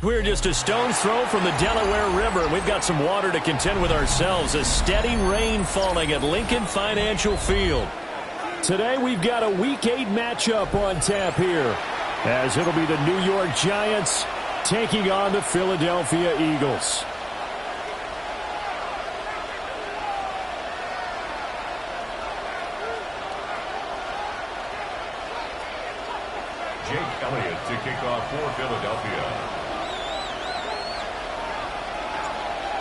We're just a stone's throw from the Delaware River. We've got some water to contend with ourselves. A steady rain falling at Lincoln Financial Field. Today we've got a Week 8 matchup on tap here, as it'll be the New York Giants taking on the Philadelphia Eagles. Jake Elliott to kick off for Philadelphia.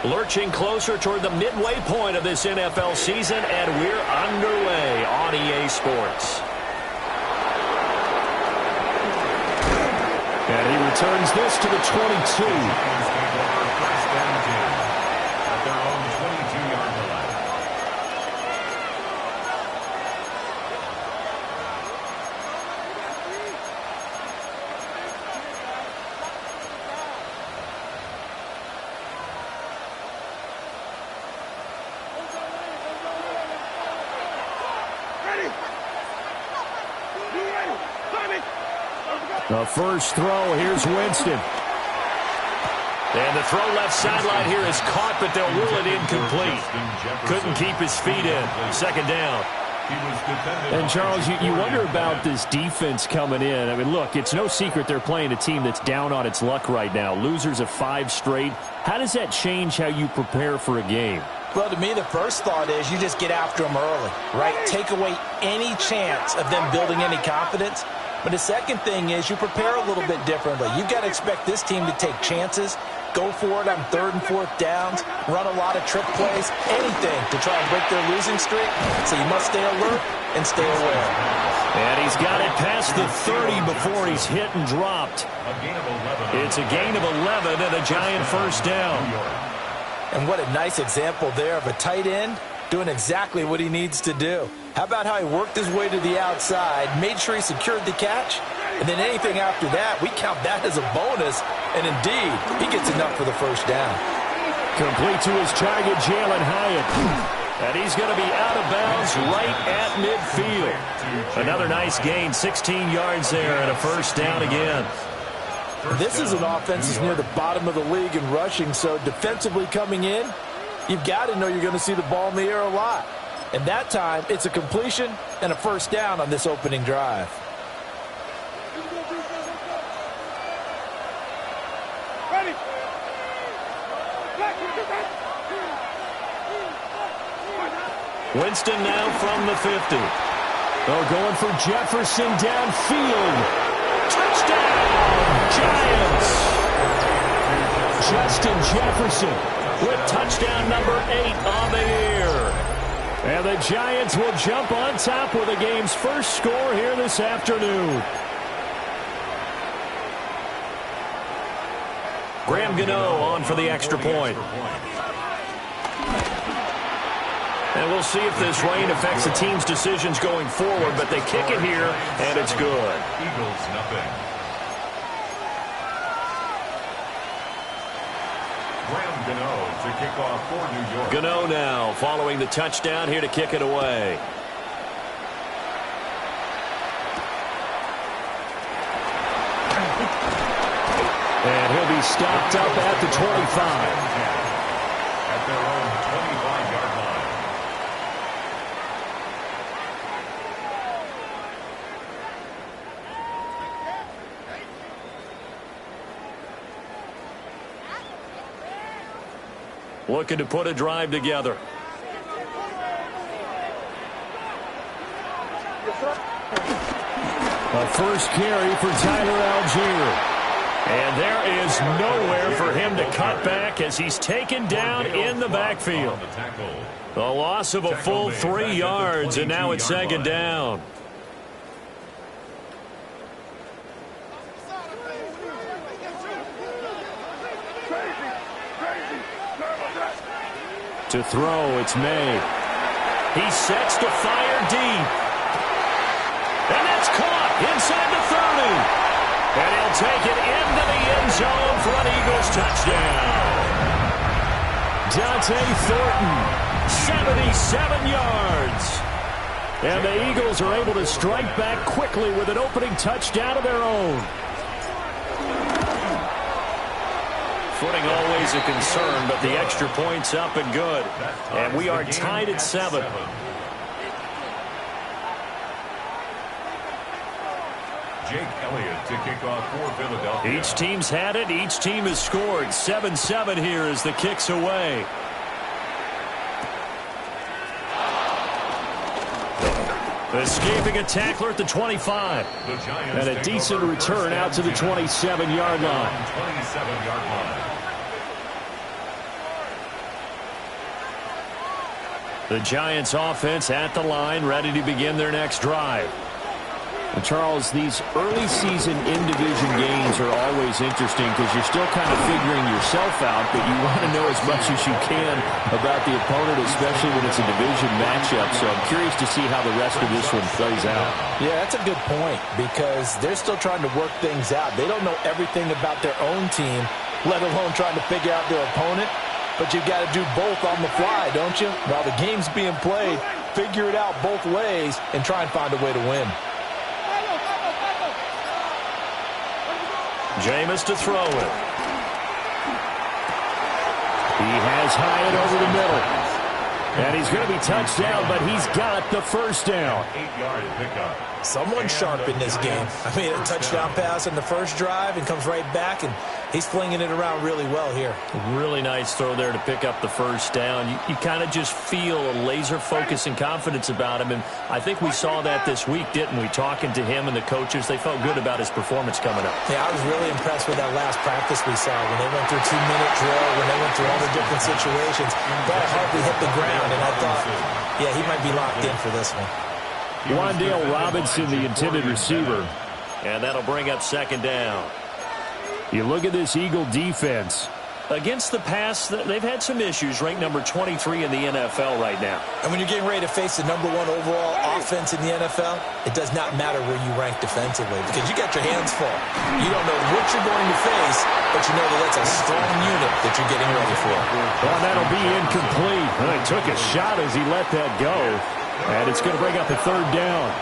Lurching closer toward the midway point of this NFL season, and we're underway on EA Sports. And he returns this to the 22. At their own 22-yard line. The first throw, here's Winston. And the throw left sideline here is caught, but they'll rule it incomplete. Couldn't keep his feet in. Second down. And, Charles, you wonder about this defense coming in. I mean, look, it's no secret they're playing a team that's down on its luck right now. Losers of 5 straight. How does that change how you prepare for a game? Well, to me, the first thought is you just get after them early, right? Take away any chance of them building any confidence. But the second thing is you prepare a little bit differently. You've got to expect this team to take chances, go for it on 3rd and 4th downs, run a lot of trick plays, anything to try and break their losing streak. So you must stay alert and stay aware. And he's got it past the 30 before he's hit and dropped. It's a gain of 11 and a Giant first down. And what a nice example there of a tight end doing exactly what he needs to do. How about how he worked his way to the outside, made sure he secured the catch, and then anything after that, we count that as a bonus. And indeed, he gets enough for the first down. Complete to his target, Jalen Hyatt. And he's going to be out of bounds right at midfield. Another nice gain, 16 yards there, and a first down again. This is an offense that's near the bottom of the league in rushing, so defensively coming in, you've got to know you're going to see the ball in the air a lot. And that time, it's a completion and a first down on this opening drive. Winston now from the 50. Oh, going for Jefferson downfield. Touchdown, Giants! Justin Jefferson with touchdown number 8 on the year. And the Giants will jump on top with the game's first score here this afternoon. Graham Gano on for the extra point. And we'll see if this rain affects the team's decisions going forward, but they kick it here, and it's good. Eagles, nothing. Graham Gano to kick off for New York. Gano now following the touchdown here to kick it away. And he'll be stopped up at the 25. At their own 25-yard line. Looking to put a drive together. A first carry for Tyler Algier. And there is nowhere for him to cut back as he's taken down in the backfield. The loss of a full 3 yards, and now it's second down. To throw, it's May. He sets to fire deep. And that's caught inside the 30. And he'll take it into the end zone for an Eagles touchdown. Dante Thornton, 77 yards. And the Eagles are able to strike back quickly with an opening touchdown of their own. Footing always a concern, but the extra point's up and good. And we are tied at 7. Jake Elliott to kick off for Philadelphia. Each team's had it. Each team has scored. 7-7 here as the kick's away. Escaping a tackler at the 25. And a decent return out to the 27-yard line. 27-yard line. The Giants offense at the line, ready to begin their next drive. And Charles, these early season in-division games are always interesting because you're still kind of figuring yourself out, but you want to know as much as you can about the opponent, especially when it's a division matchup. So I'm curious to see how the rest of this one plays out. Yeah, that's a good point because they're still trying to work things out. They don't know everything about their own team, let alone trying to figure out their opponent. But you've got to do both on the fly, don't you? While the game's being played, figure it out both ways and try and find a way to win. Jameis to throw it. He has Hyatt over the middle. And he's going to be touched down, but he's got the first down. 8-yard pickup. Someone's sharp in this game. I mean, a touchdown pass in the first drive and comes right back, and he's flinging it around really well here. Really nice throw there to pick up the first down. You kind of just feel a laser focus and confidence about him, and I think we saw that this week, didn't we? Talking to him and the coaches, they felt good about his performance coming up. Yeah, I was really impressed with that last practice we saw when they went through 2-minute drill, when they went through all the different situations. Ball hardly hit the ground, and I thought, yeah, he might be locked in for this one. Wan'Dale Robinson, the intended receiver. And that'll bring up second down. You look at this Eagle defense. Against the pass, they've had some issues. Ranked number 23 in the NFL right now. And when you're getting ready to face the number 1 overall offense in the NFL, it does not matter where you rank defensively because you got your hands full. You don't know what you're going to face, but you know that that's a strong unit that you're getting ready for. Well, that'll be incomplete. Well, he took a shot as he let that go. And it's going to bring up a third down.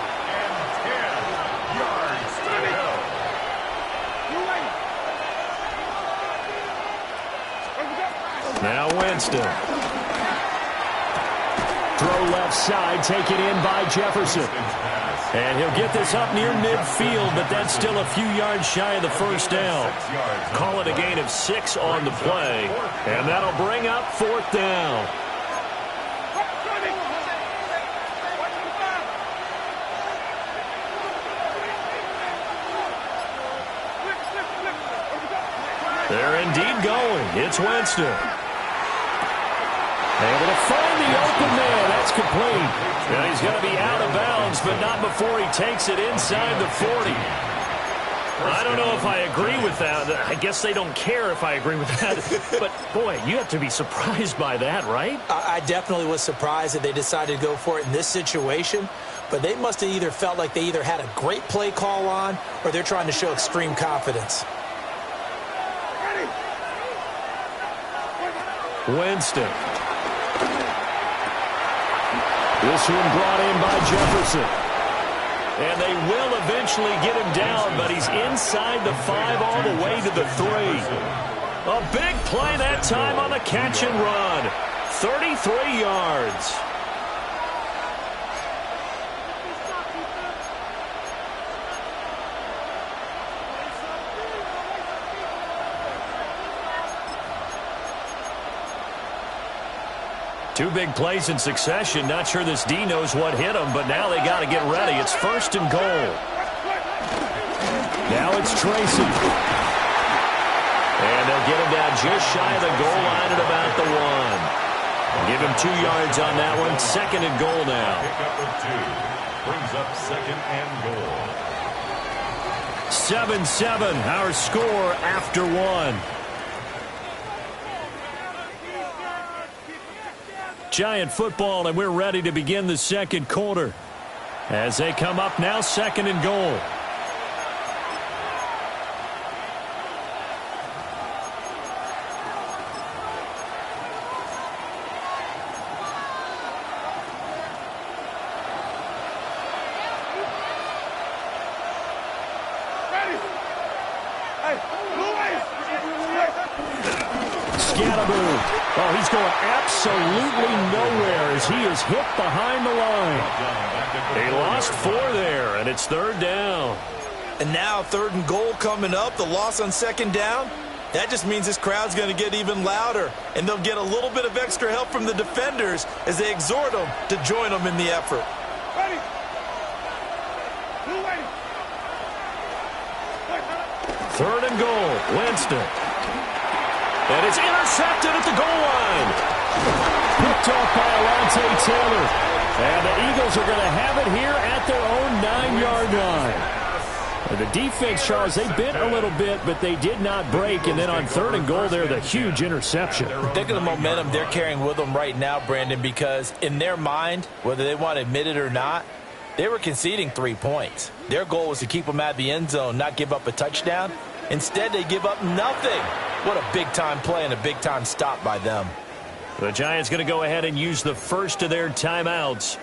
Now Winston. Throw left side, taken in by Jefferson. And he'll get this up near midfield, but that's still a few yards shy of the first down. Call it a gain of 6 on the play. And that'll bring up fourth down. They're indeed going. It's Winston. Able to find the open man. That's complete. And he's going to be out of bounds, but not before he takes it inside the 40. I don't know if I agree with that. I guess they don't care if I agree with that. But, boy, you have to be surprised by that, right? I definitely was surprised that they decided to go for it in this situation. But they must have either felt like they either had a great play call on or they're trying to show extreme confidence. Winston. This one brought in by Jefferson. And they will eventually get him down, but he's inside the 5 all the way to the 3. A big play that time on the catch and run. 33 yards. Two big plays in succession. Not sure this D knows what hit him, but now they got to get ready. It's first and goal. Now it's Tracy. And they'll get him down just shy of the goal line at about the 1. Give him 2 yards on that one. Second and goal now. Pickup of 2. Brings up second and goal. 7-7, our score after 1. Giant football, and we're ready to begin the second quarter. As they come up now, second and goal. got to move. Oh, he's going absolutely nowhere as he is hit behind the line. He lost 4 there, and it's 3rd down. And now 3rd and goal coming up. The loss on 2nd down. That just means this crowd's going to get even louder, and they'll get a little bit of extra help from the defenders as they exhort them to join them in the effort. Ready. 3rd and goal, Winston. And it's intercepted at the goal line. Picked off by Alontae Taylor. And the Eagles are going to have it here at their own 9-yard line. The defense, Charles, they bent a little bit, but they did not break. And then on 3rd and goal there, the huge interception. Think of the momentum they're carrying with them right now, Brandon, because in their mind, whether they want to admit it or not, they were conceding 3 points. Their goal was to keep them out of the end zone, not give up a touchdown. Instead, they give up nothing. What a big-time play and a big-time stop by them. The Giants going to go ahead and use the first of their timeouts.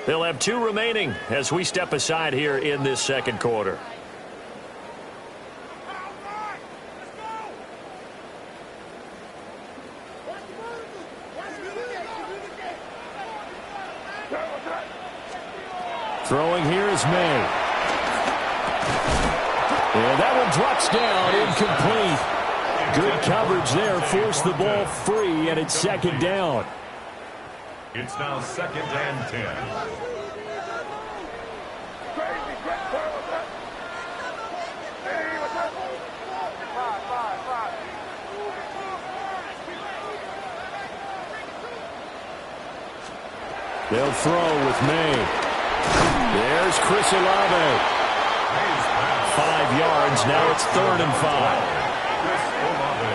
They'll have 2 remaining as we step aside here in this 2nd quarter. Throwing here is May. And that one drops down, incomplete. Good coverage there, forced the ball free, and it's 2nd down. It's now 2nd and 10. They'll throw with May. There's Chris Olave. 5 yards. Now it's 3rd and 5. Chris Olave.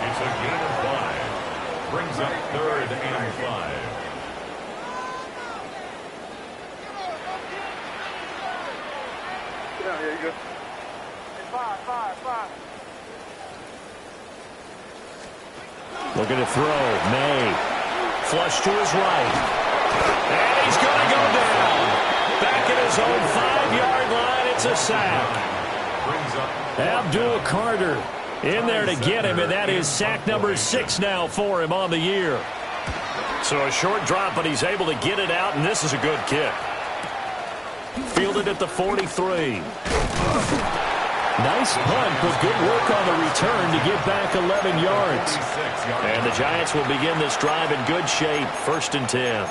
It's a gain of 5. Brings up 3rd and 5. Yeah, you good. 5. Looking to throw. May. Flush to his right. And he's going to go down. Back at his own 5-yard line, it's a sack. Abdul Carter in there to get him, and that is sack number 6 now for him on the year. So a short drop, but he's able to get it out, and this is a good kick. Fielded at the 43. Nice punt, but good work on the return to get back 11 yards. And the Giants will begin this drive in good shape, 1st and 10.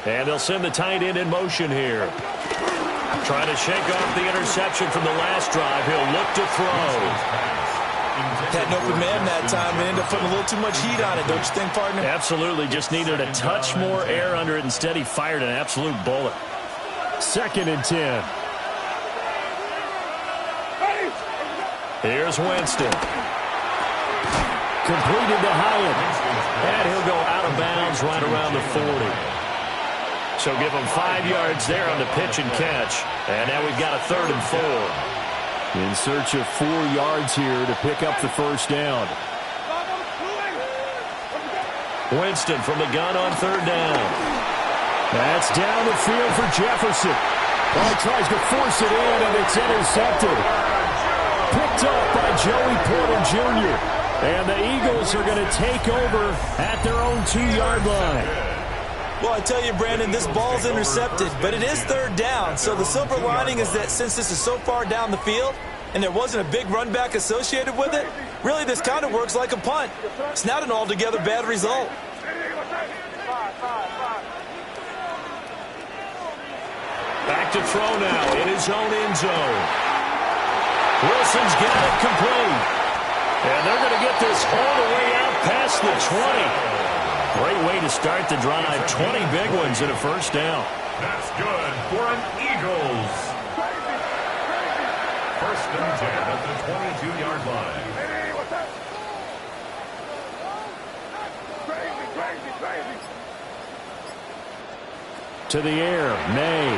And they'll send the tight end in motion here. Trying to shake off the interception from the last drive. He'll look to throw. Had an open man that time and ended up putting a little too much heat on it, don't you think, partner? Absolutely. Just needed a touch more air under it. Instead, he fired an absolute bullet. 2nd and 10. Here's Winston. Completed to Hyatt. And he'll go out of bounds right around the 40. So give him 5 yards there on the pitch and catch. And now we've got a 3rd and 4. In search of 4 yards here to pick up the 1st down. Winston from the gun on 3rd down. That's down the field for Jefferson. Oh, he tries to force it in, and it's intercepted. Picked up by Joey Porter Jr. And the Eagles are going to take over at their own 2-yard line. Well, I tell you, Brandon, this ball's intercepted, but it is 3rd down. So the silver lining is that since this is so far down the field and there wasn't a big run back associated with it, really this kind of works like a punt. It's not an altogether bad result. Back to throw now in his own end zone. Wilson's got it complete. And they're going to get this all the way out past the 20. Great way to start the drive. 20 big ones and a 1st down. That's good for an Eagles. 1st and 10 at the 22-yard line. To the air, May.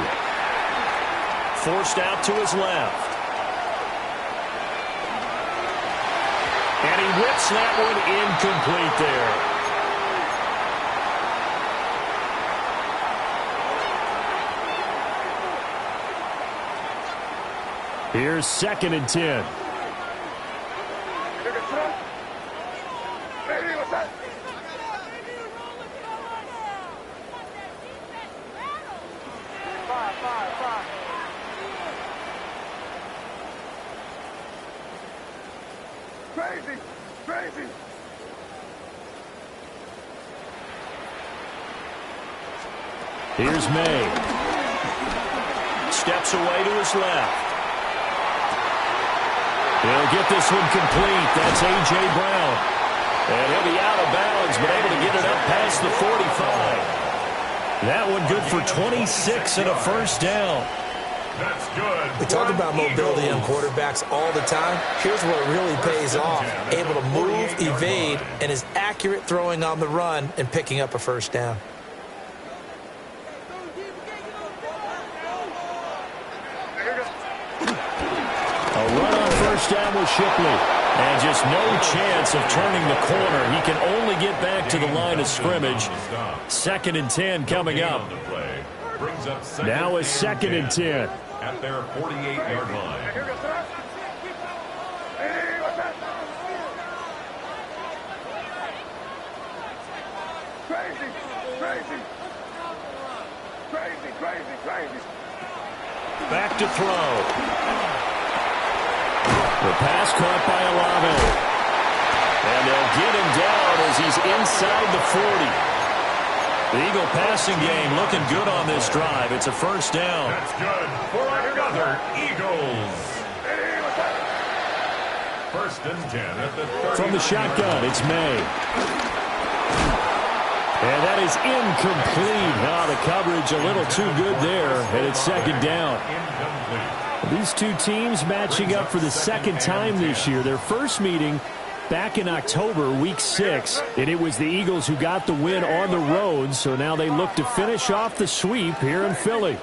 Forced out to his left. And he he whips that one incomplete there. Here's 2nd and 10. Crazy. Here's May. Steps away to his left. He'll get this one complete. That's A.J. Brown. And he'll be out of bounds, but able to get it up past the 45. That one good for 26 and a first down. That's good. We talk about mobility on quarterbacks all the time. Here's where it really pays off. Able to move, evade, and is accurate throwing on the run and picking up a first down. A run on first down with Shipley. And just no chance of turning the corner. He can only get back to the line of scrimmage. 2nd and 10 coming up. Now it's 2nd and 10. At their 48-yard line. Crazy. Back to throw. The pass caught by Olave. And they'll get him down as he's inside the 40. The Eagle passing game looking good on this drive. It's a first down. That's good for another Eagles. 1st and 10 at the 30. From the shotgun, it's May. And that is incomplete. Now the coverage a little too good there, and it's 2nd down. These two teams matching up for the 2nd time this year. Their first meeting back in October, week 6, and it was the Eagles who got the win on the road, so now they look to finish off the sweep here in Philly.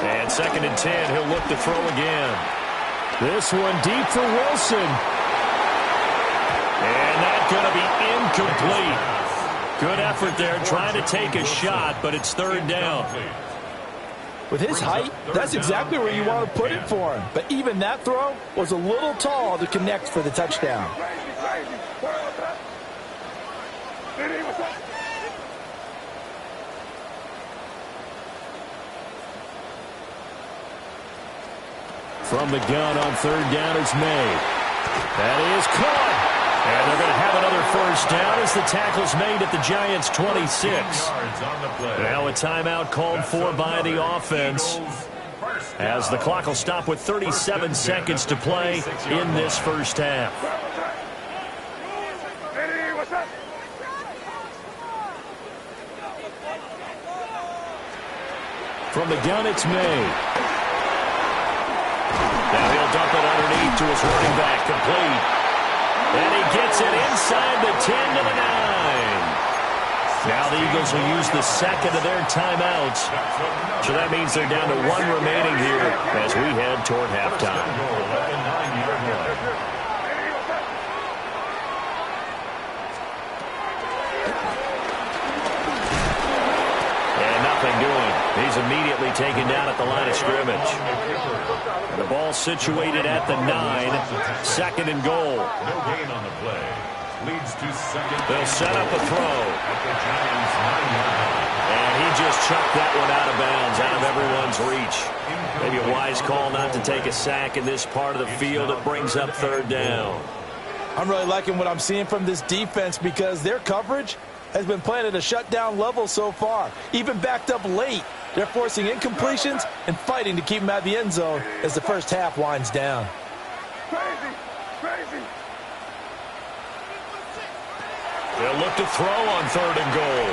And 2nd and 10, he'll look to throw again. This one deep for Wilson. And that's going to be incomplete. Good effort there, trying to take a shot, but it's 3rd down. With his height, that's exactly where you want to put it for him. But even that throw was a little tall to connect for the touchdown. From the gun on 3rd down is May. That is caught. And they're going to have another first down as the tackle's made at the Giants' 26. Now a timeout called for by the offense, as the clock will stop with 37 seconds to play in this first half. From the gun, it's May. Now he'll dump it underneath to his running back, complete. And he gets it inside the 10 to the 9. Now the Eagles will use the 2nd of their timeouts. So that means they're down to 1 remaining here as we head toward halftime. And nothing doing. He's immediately taken down at the line of scrimmage. The ball situated at the 9. 2nd and goal. No gain on the play. Leads to 2nd. They'll set up a throw. At the Giants' 9-yard line. And he just chucked that one out of bounds, out of everyone's reach. Maybe a wise call not to take a sack in this part of the field. It brings up 3rd down. I'm really liking what I'm seeing from this defense because their coverage has been playing at a shutdown level so far. Even backed up late, they're forcing incompletions and fighting to keep them out of the end zone as the first half winds down. Crazy. They'll look to throw on 3rd and goal.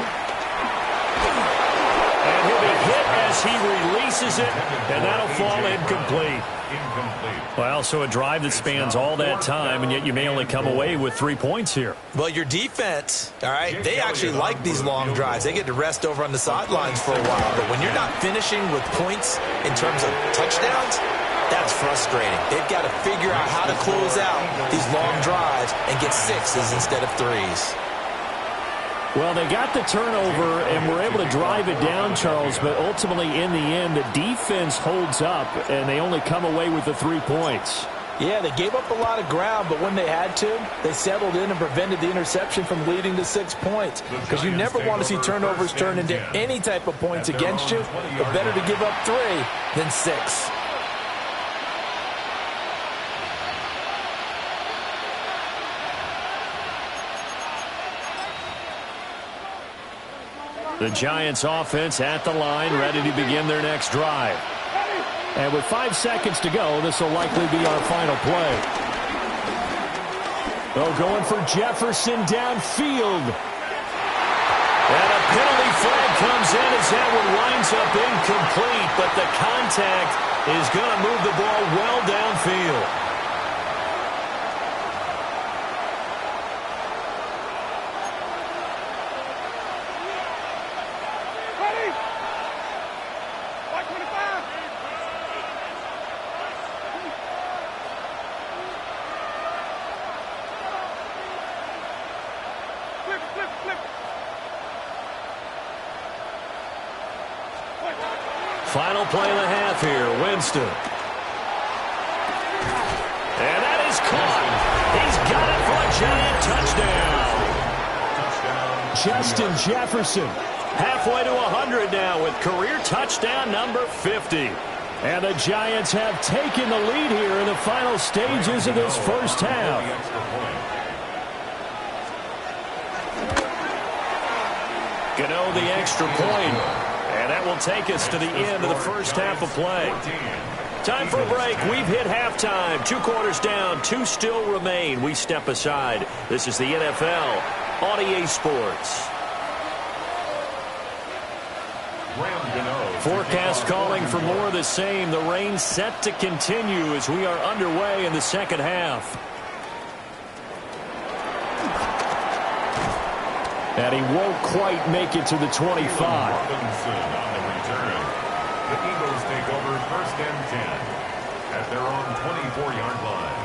And he'll be hit as he releases it, and that'll fall incomplete. Well, so a drive that spans all that time, and yet you may only come away with 3 points here. Well, your defense, all right, they actually like these long drives. They get to rest over on the sidelines for a while. But when you're not finishing with points in terms of touchdowns, that's frustrating. They've got to figure out how to close out these long drives and get 6s instead of 3s. Well, they got the turnover and were able to drive it down, Charles, but ultimately in the end, the defense holds up, and they only come away with the 3 points. Yeah, they gave up a lot of ground, but when they had to, they settled in and prevented the interception from leading to 6 points. Because you never want to see turnovers turn into any type of points against you, but better to give up 3 than 6. The Giants offense at the line, ready to begin their next drive. And with 5 seconds to go, this will likely be our final play. Oh, going for Jefferson downfield. And a penalty flag comes in as that one winds up incomplete, but the contact is going to move the ball well downfield. Final play of the half here, Winston. And that is caught. He's got it for a Giant touchdown. Justin Jefferson. Halfway to 100 now with career touchdown number 50. And the Giants have taken the lead here in the final stages of this first half. Gano the extra point. And that will take us to the end of the first half of play. Time for a break. We've hit halftime. 2 quarters down. 2 still remain. We step aside. This is the NFL on EA Sports. Forecast calling for more of the same. The rain set to continue as we are underway in the second half. And he won't quite make it to the 25. Robinson on the return. The Eagles take over 1st and 10 at their own 24-yard line.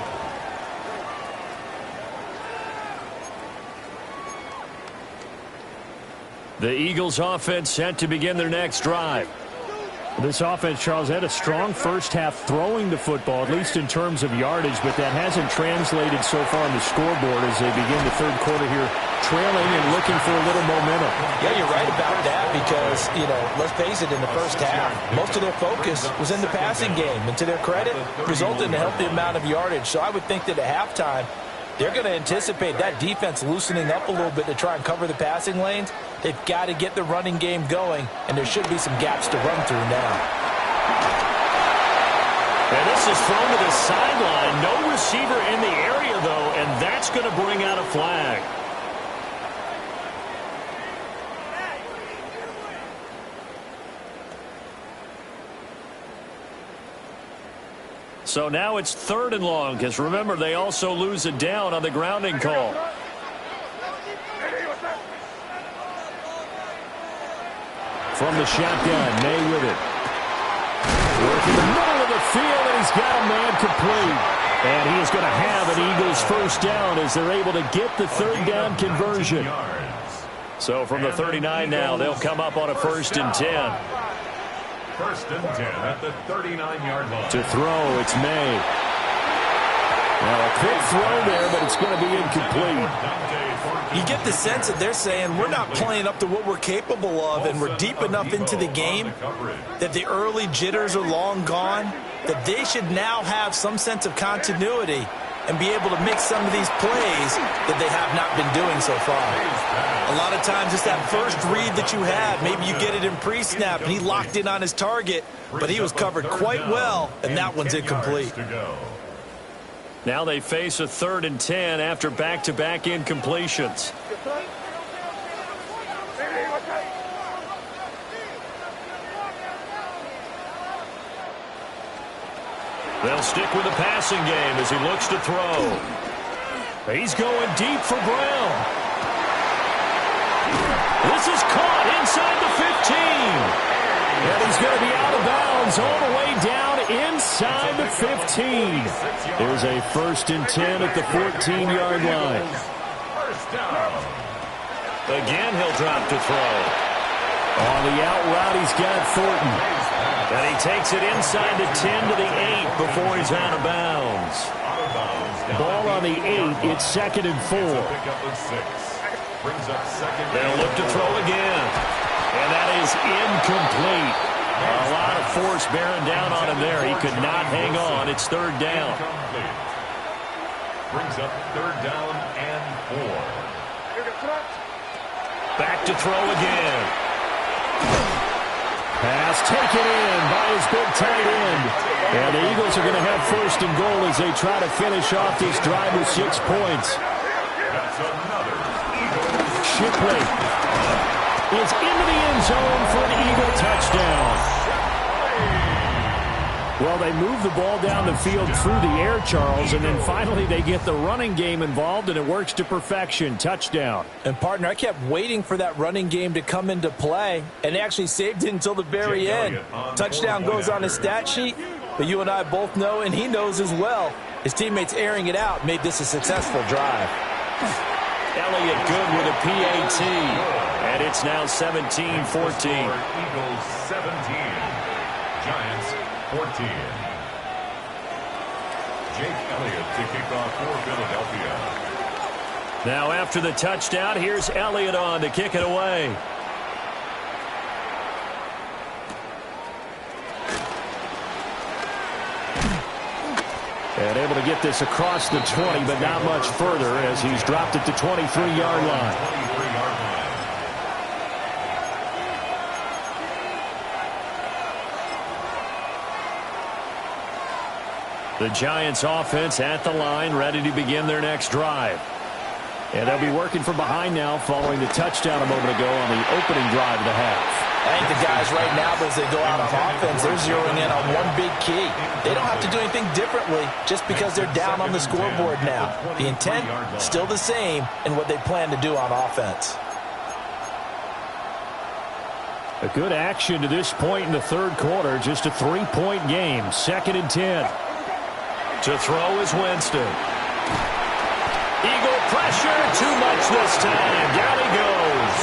The Eagles offense set to begin their next drive. This offense, Charles, had a strong first half throwing the football, at least in terms of yardage, but that hasn't translated so far on the scoreboard as they begin the third quarter here, trailing and looking for a little momentum. Yeah, you're right about that because, let's face it, in the first half, most of their focus was in the passing game. And to their credit, resulted in a healthy amount of yardage. So I would think that at halftime, they're going to anticipate that defense loosening up a little bit to try and cover the passing lanes. They've got to get the running game going, and there should be some gaps to run through now. And this is thrown to the sideline. No receiver in the area, though, and that's going to bring out a flag. So now it's 3rd and long, because remember, they also lose it down on the grounding call. From the shotgun, May with it. Working the middle of the field, and he's got a man complete. And he is going to have an Eagles first down as they're able to get the 3rd down conversion. So from the 39 now, they'll come up on a 1st and 10. 1st and 10 at the 39-yard line. To throw, it's May. Well, a quick throw there, but it's going to be incomplete. You get the sense that they're saying we're not playing up to what we're capable of, and we're deep enough into the game that the early jitters are long gone, that they should now have some sense of continuity and be able to make some of these plays that they have not been doing so far. A lot of times it's that first read that you have. Maybe you get it in pre-snap, and he locked in on his target, but he was covered quite well, and that one's incomplete. Now they face a 3rd and 10 after back-to-back incompletions. They'll stick with the passing game as he looks to throw. He's going deep for Brown. This is caught inside the 15. And he's going to be out of bounds all the way down inside the 15. There's a 1st and 10 at the 14-yard line. Again, he'll drop to throw. On the out route, he's got Thornton. And he takes it inside the 10 to the 8 before he's out of bounds. Ball on the 8. It's 2nd and 4. They'll look to throw again. And that is incomplete. A lot of force bearing down on him there. He could not hang on. It's 3rd down. Brings up 3rd down and 4. Back to throw again. Pass taken in by his big tight end. And the Eagles are going to have 1st and goal as they try to finish off this drive with 6 points. That's another Eagles. Shipley is into the end zone for an Eagle touchdown. Well, they move the ball down the field through the air, Charles, and then finally they get the running game involved, and it works to perfection. Touchdown. And, partner, I kept waiting for that running game to come into play, and they actually saved it until the very end. Touchdown goes on his stat sheet, but you and I both know, and he knows as well, his teammates airing it out made this a successful drive. Elliott good with a PAT, and it's now 17-14. Eagles 17, Giants 14. Jake Elliott to kick off for Philadelphia. Now after the touchdown, here's Elliott on to kick it away. And able to get this across the 20, but not much further as he's dropped it to 23-yard line. The Giants offense at the line, ready to begin their next drive. And they'll be working from behind now following the touchdown a moment ago on the opening drive of the half. I think the guys right now, as they go out on offense, they're zeroing in on one big key. They don't have to do anything differently just because they're down on the scoreboard now. The intent, still the same in what they plan to do on offense. A good action to this point in the 3rd quarter. Just a 3-point game. 2nd and 10. To throw is Winston. Eagle pressure. Too much this time. Down he goes.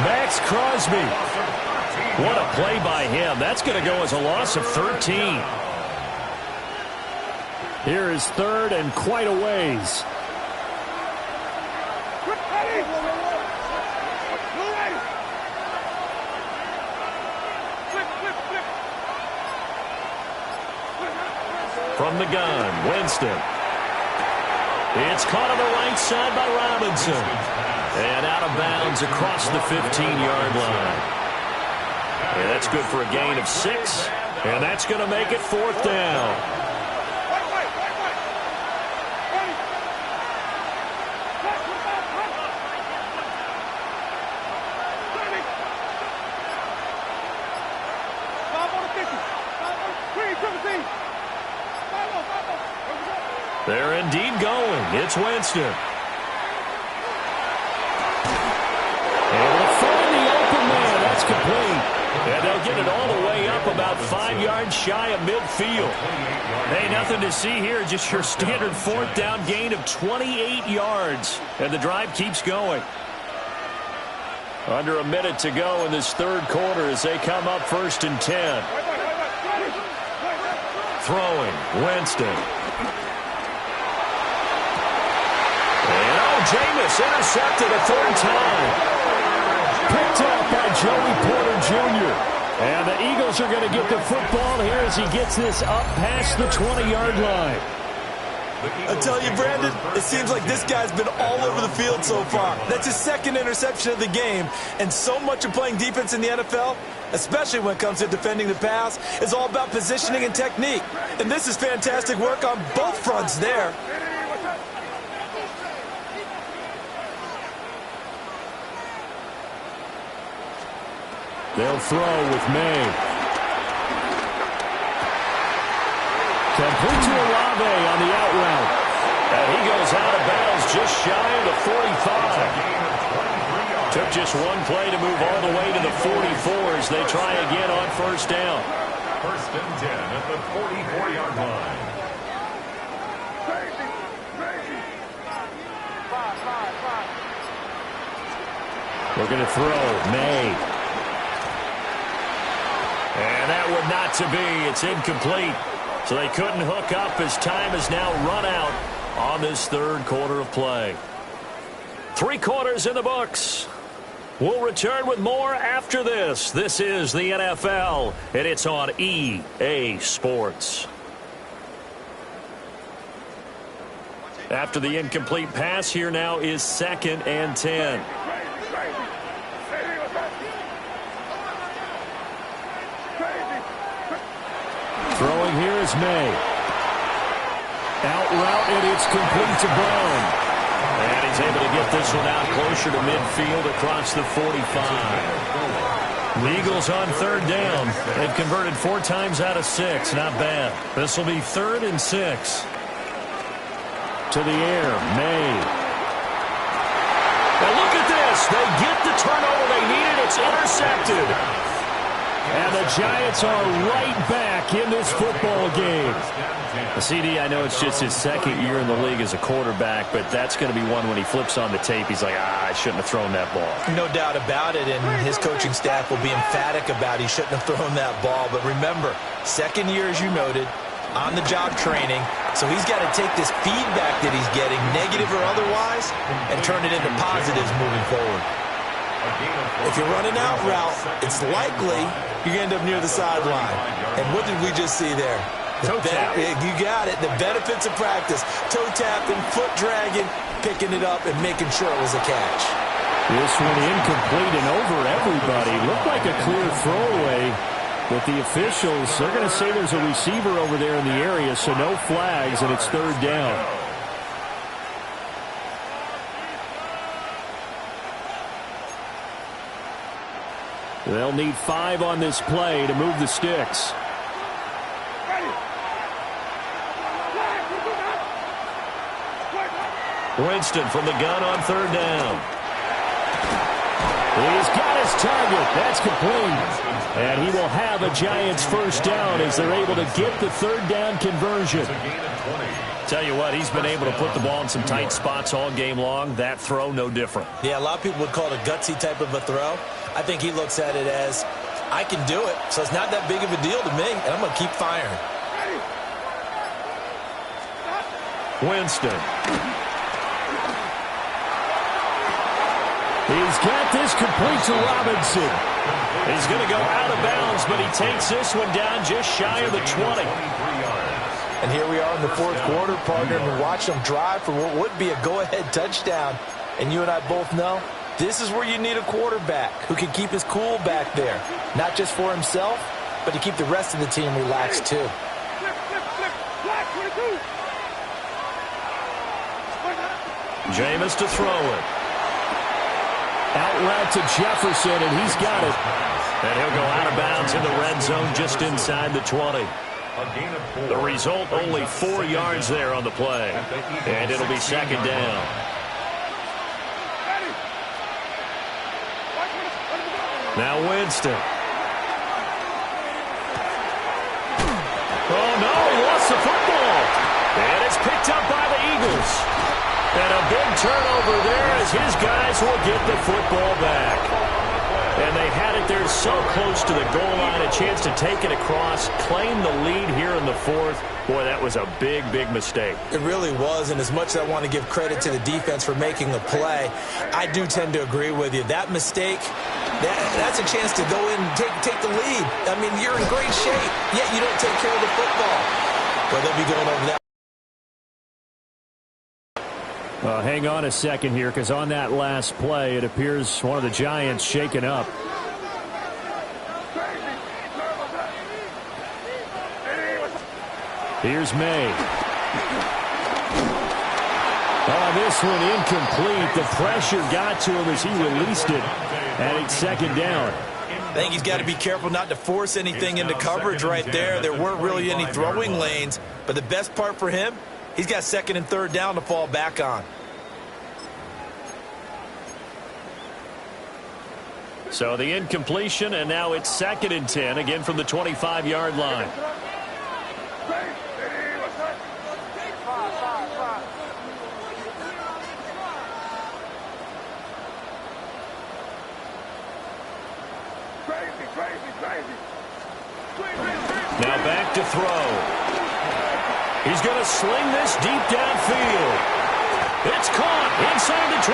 Max Crosby. What a play by him. That's going to go as a loss of 13. Here is 3rd and quite a ways. From the gun, Winston. It's caught on the right side by Robinson. And out of bounds across the 15-yard line. And that's good for a gain of 6. And that's going to make it 4th down. They're indeed going. It's Winston. Able to find the open man. That's complete. And they'll get it all the way up about 5 yards shy of midfield. Hey, nothing to see here. Just your standard 4th down gain of 28 yards. And the drive keeps going. Under a minute to go in this 3rd quarter as they come up 1st and 10. Throwing, Winston. Jameis intercepted a 3rd time. Picked up by Joey Porter Jr. And the Eagles are going to get the football here as he gets this up past the 20-yard line. I tell you, Brandon, it seems like this guy's been all over the field so far. That's his 2nd interception of the game. And so much of playing defense in the NFL, especially when it comes to defending the pass, is all about positioning and technique. And this is fantastic work on both fronts there. They'll throw with May. Complete to Olave on the out route. And he goes out of bounds just shy of the 45. Took just one play to move all the way to the 44 as they try again on first down. First and 10 at the 44-yard line. Looking to throw. May. And that one not to be. It's incomplete. So they couldn't hook up as time has now run out on this third quarter of play. 3 quarters in the books. We'll return with more after this. This is the NFL, and it's on EA Sports. After the incomplete pass, here now is 2nd and 10. Throwing here is May. Out route, and it's complete to Brown. And he's able to get this one out closer to midfield across the 45. The Eagles on third down. They've converted 4 times out of 6. Not bad. This will be 3rd and 6. To the air, May. Now look at this. They get the turnover they needed. It's intercepted. And the Giants are right back in this football game. CD, I know it's just his 2nd year in the league as a quarterback, but that's going to be one when he flips on the tape, he's like, I shouldn't have thrown that ball. No doubt about it, and his coaching staff will be emphatic about he shouldn't have thrown that ball. But remember, 2nd year, as you noted, on-the-job training, so he's got to take this feedback that he's getting, negative or otherwise, and turn it into positives moving forward. If you're running out route, it's likely you're going to end up near the sideline. And what did we just see there? Toe tap. You got it. The benefits of practice. Toe tapping, foot dragging, picking it up, and making sure it was a catch. This one incomplete and over everybody. Looked like a clear throwaway. But the officials, they're going to say there's a receiver over there in the area, so no flags, and it's 3rd down. They'll need 5 on this play to move the sticks. Winston from the gun on 3rd down. He's got his target. That's complete. And he will have a Giants first down as they're able to get the 3rd down conversion. Tell you what, he's been able to put the ball in some tight spots all game long. That throw, no different. Yeah, a lot of people would call it a gutsy type of a throw. I think he looks at it as, I can do it, so it's not that big of a deal to me, and I'm going to keep firing. Winston. He's got this complete to Robinson. He's going to go out of bounds, but he takes this one down just shy of the 20. And here we are in the 4th quarter, partner, and watch them drive for what would be a go-ahead touchdown. And you and I both know this is where you need a quarterback who can keep his cool back there, not just for himself, but to keep the rest of the team relaxed too. Jameis to throw it. Out route to Jefferson, and he's got it. And he'll go out of bounds in the red zone just inside the 20. The result, only 4 yards there on the play. And it'll be 2nd down. Now Winston. Oh, no, he lost the football. And it's picked up by the Eagles. And a big turnover there as his guys will get the football back. And they had it there so close to the goal line, a chance to take it across, claim the lead here in the 4th. Boy, that was a big, big mistake. It really was, and as much as I want to give credit to the defense for making the play, I do tend to agree with you. That mistake, that's a chance to go in and take the lead. I mean, you're in great shape, yet you don't take care of the football. But they'll be going over that. Hang on a second here, because on that last play, it appears one of the Giants shaken up. Here's May. Oh, this one incomplete. The pressure got to him as he released it, and it's 2nd down. I think he's got to be careful not to force anything into coverage right there. There weren't really any throwing lanes, but the best part for him, he's got second and third down to fall back on. So the incompletion, and now it's 2nd and 10, again from the 25-yard line. Now back to throw. He's going to sling this deep downfield. It's caught inside the 25.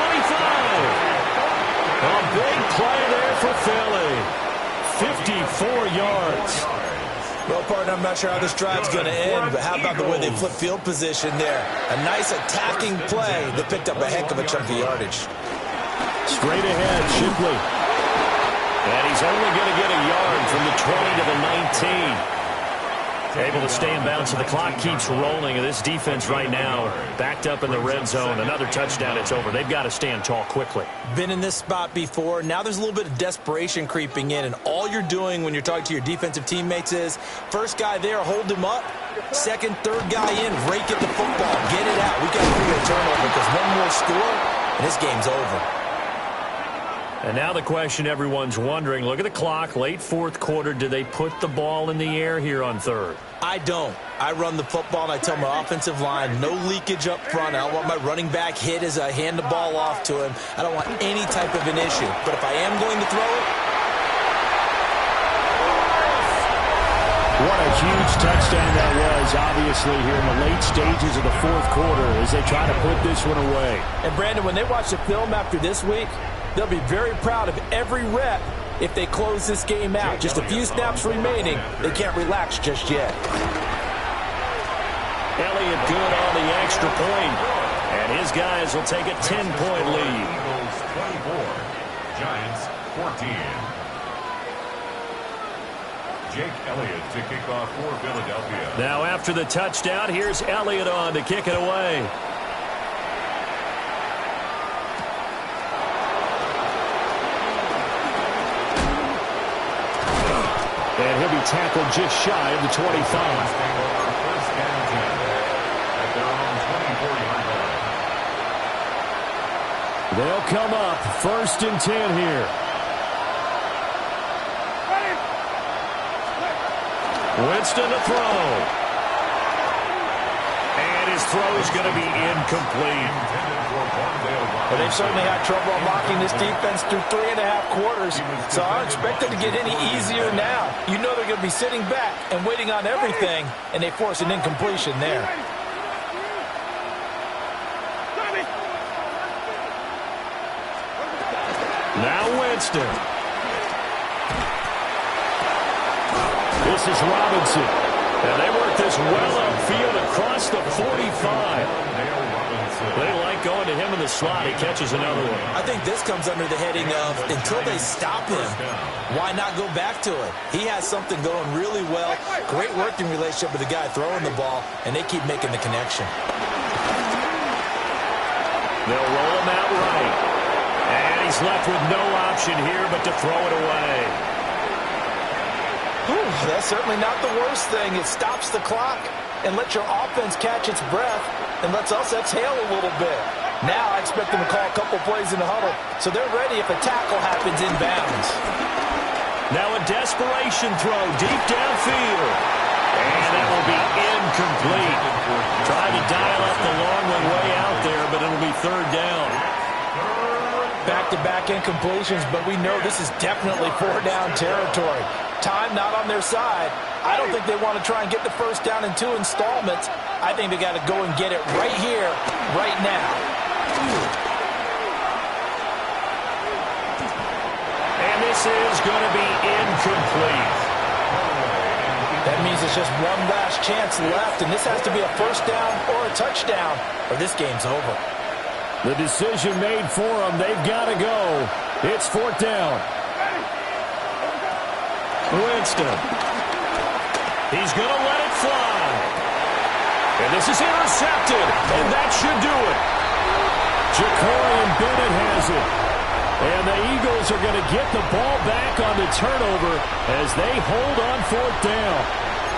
A big play there for Philly. 54 yards. Well, partner, I'm not sure how this drive's going to end, but how about the way they flip field position there? A nice attacking play that picked up a heck of a chunk of yardage. Straight ahead, Shipley. And he's only going to get a yard from the 20 to the 19. Able to stay in bounds, so the clock keeps rolling. And this defense right now backed up in the red zone. Another touchdown, it's over. They've got to stand tall quickly. Been in this spot before. Now there's a little bit of desperation creeping in. And all you're doing when you're talking to your defensive teammates is, first guy there, hold him up. Second, third guy in, rake at the football. Get it out. We got to create a turnover because one more score, and this game's over. And now the question everyone's wondering, look at the clock, late fourth quarter, do they put the ball in the air here on third? I don't. I run the football, and I tell my offensive line, no leakage up front. I don't want my running back hit as I hand the ball off to him. I don't want any type of an issue. But if I am going to throw it, what a huge touchdown that was, obviously, here in the late stages of the fourth quarter as they try to put this one away. And, Brandon, when they watch the film after this week, they'll be very proud of every rep if they close this game out. Just a few snaps remaining. They can't relax just yet. Elliott good on the extra point. And his guys will take a 10-point lead. Eagles 24, Giants 14. Jake Elliott to kick off for Philadelphia. Now after the touchdown, here's Elliott on to kick it away. And he'll be tackled just shy of the 25. They'll come up 1st and 10 here. Winston to throw. And his throw is going to be incomplete. Well, they've certainly had trouble unlocking this defense through 3.5 quarters, so I don't expect it to get any easier now. You know they're going to be sitting back and waiting on everything, and they force an incompletion there. Now Winston. This is Robinson. And they work this well upfield across the 45. They like going to him in the slot. He catches another one. I think this comes under the heading of, until they stop him, why not go back to it? He has something going really well. Great working relationship with the guy throwing the ball, and they keep making the connection. They'll roll him out right. And he's left with no option here but to throw it away. Whew, that's certainly not the worst thing. It stops the clock and lets your offense catch its breath and lets us exhale a little bit. Now I expect them to call a couple plays in the huddle so they're ready if a tackle happens inbounds. Now a desperation throw deep downfield. And that will be incomplete. Trying to dial up the long one way out there, but it'll be 3rd down. Back-to-back incompletions, but we know this is definitely 4-down territory. Time not on their side. I don't think they want to try and get the first down in 2 installments. I think they got to go and get it right here, right now. And this is going to be incomplete. That means it's just one last chance left, and this has to be a first down or a touchdown, or this game's over. The decision made for them. They've got to go. It's 4th down. Winston. He's going to let it fly. And this is intercepted, and that should do it. Ja'Cory Bennett has it. And the Eagles are going to get the ball back on the turnover as they hold on 4th down.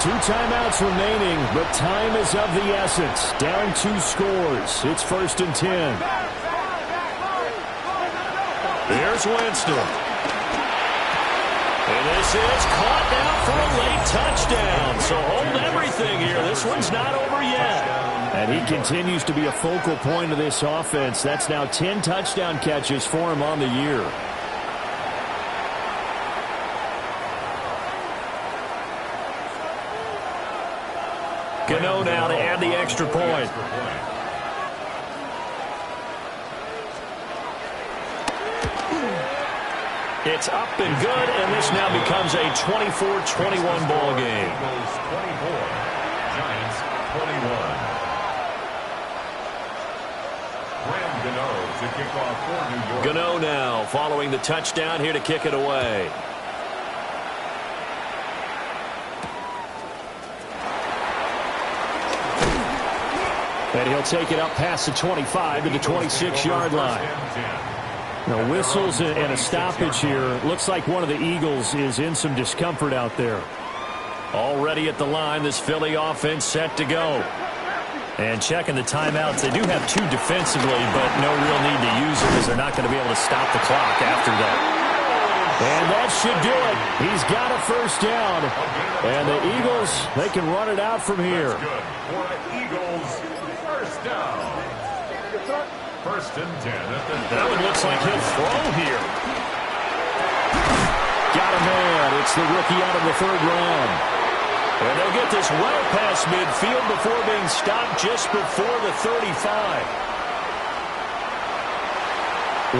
2 timeouts remaining, but time is of the essence. Down 2 scores. It's 1st and 10. Here's Winston. And this is caught now for a late touchdown. So hold everything here. This one's not over yet. And he continues to be a focal point of this offense. That's now 10 touchdown catches for him on the year. Gano now to add the extra point. It's up and good, and this now becomes a 24-21 ball game. Eagles 24, Giants 21. Graham Gano to kick off for New York. Gano now following the touchdown here to kick it away. And he'll take it up past the 25 to the 26-yard line. Now, whistles and a stoppage here. Looks like one of the Eagles is in some discomfort out there. Already at the line, this Philly offense set to go. And checking the timeouts, they do have 2 defensively, but no real need to use them as they're not going to be able to stop the clock after that. And that should do it. He's got a 1st down. And the Eagles, they can run it out from here. That's good for the Eagles. 1st down. 1st and 10 at the That one looks like he'll throw here. Got a man. It's the rookie out of the 3rd round. And they'll get this well past midfield before being stopped just before the 35.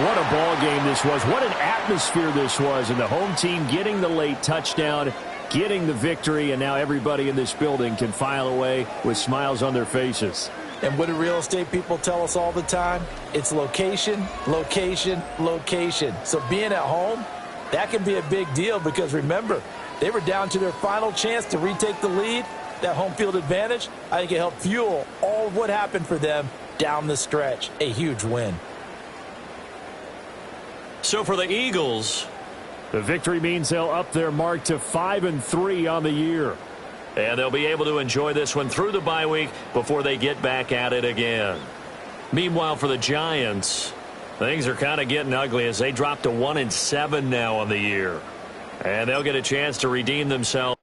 What a ball game this was. What an atmosphere this was. And the home team getting the late touchdown, getting the victory, and now everybody in this building can file away with smiles on their faces. And what do real estate people tell us all the time? It's location, location, location. So being at home, that can be a big deal because, remember, they were down to their final chance to retake the lead. That home field advantage, I think it helped fuel all of what happened for them down the stretch. A huge win. So for the Eagles, the victory means they'll up their mark to 5-3 on the year. And they'll be able to enjoy this one through the bye week before they get back at it again. Meanwhile, for the Giants, things are kind of getting ugly as they drop to 1-7 now on the year. And they'll get a chance to redeem themselves.